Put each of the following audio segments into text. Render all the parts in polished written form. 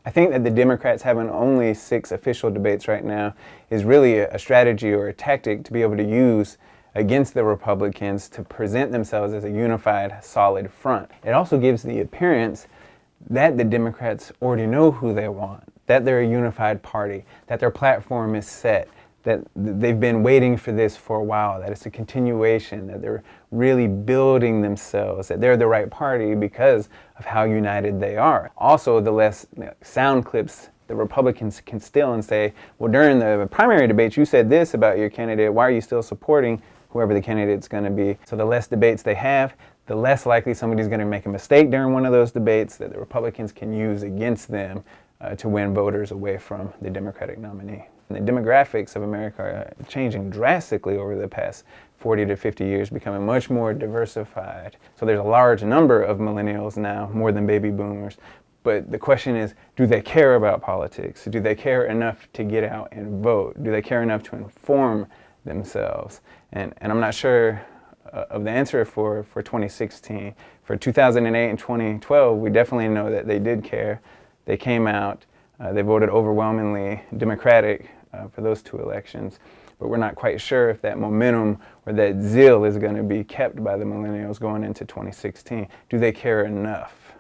I think that the Democrats having only 6 official debates right now is really a strategy or a tactic to be able to use against the Republicans to present themselves as a unified, solid front. It also gives the appearance that the Democrats already know who they want, that they're a unified party, that their platform is set, that they've been waiting for this for a while, that it's a continuation, that they're really building themselves, that they're the right party because of how united they are. Also, the less sound clips the Republicans can steal and say, well, during the primary debates, you said this about your candidate, why are you still supporting whoever the candidate's going to be? So the less debates they have, the less likely somebody's going to make a mistake during one of those debates that the Republicans can use against them to win voters away from the Democratic nominee. And the demographics of America are changing drastically over the past 40 to 50 years, becoming much more diversified. So there's a large number of millennials now, more than baby boomers. But the question is, do they care about politics? Do they care enough to get out and vote? Do they care enough to inform themselves? And I'm not sure of the answer for 2016. For 2008 and 2012, we definitely know that they did care. They came out, they voted overwhelmingly Democratic for those 2 elections. But we're not quite sure if that momentum or that zeal is going to be kept by the millennials going into 2016. Do they care enough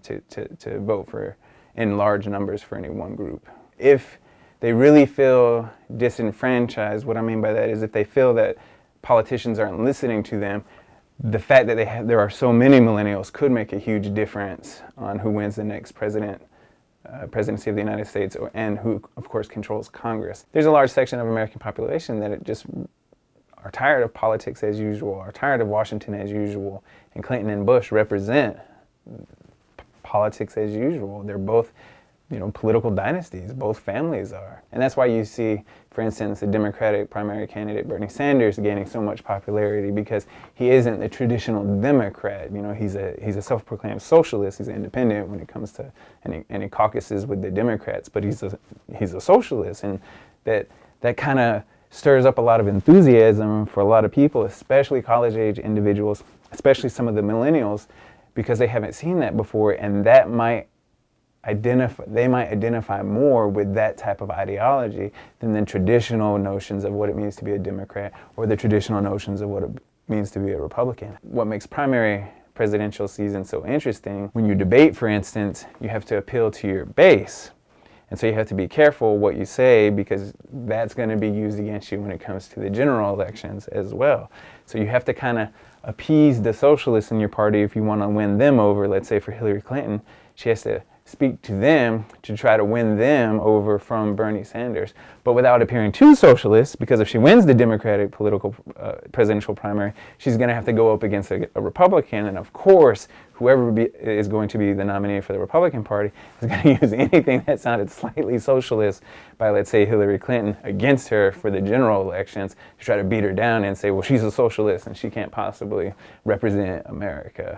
to vote for in large numbers for any one group? If they really feel disenfranchised, what I mean by that is if they feel that politicians aren't listening to them, the fact that there are so many millennials could make a huge difference on who wins the next presidency of the United States and who, of course, controls Congress. There's a large section of American population that just are tired of politics as usual, are tired of Washington as usual, and Clinton and Bush represent politics as usual. They're both, political dynasties. Both families are. And that's why you see, for instance, the Democratic primary candidate Bernie Sanders gaining so much popularity, because he isn't the traditional Democrat. He's a self-proclaimed socialist. He's an independent when it comes to any caucuses with the Democrats, but he's a socialist, and that kind of stirs up a lot of enthusiasm for a lot of people, especially college-age individuals, especially some of the millennials, because they haven't seen that before, and that might identify more with that type of ideology than the traditional notions of what it means to be a Democrat or the traditional notions of what it means to be a Republican. What makes primary presidential season so interesting, when you debate, for instance, you have to appeal to your base. And so you have to be careful what you say, because that's going to be used against you when it comes to the general elections as well. So you have to kind of appease the socialists in your party if you want to win them over. Let's say for Hillary Clinton, she has to speak to them to try to win them over from Bernie Sanders, but without appearing too socialist, because if she wins the Democratic presidential primary, she's going to have to go up against a Republican, and of course, whoever is going to be the nominee for the Republican Party is going to use anything that sounded slightly socialist by, let's say, Hillary Clinton against her for the general elections to try to beat her down and say, well, she's a socialist and she can't possibly represent America.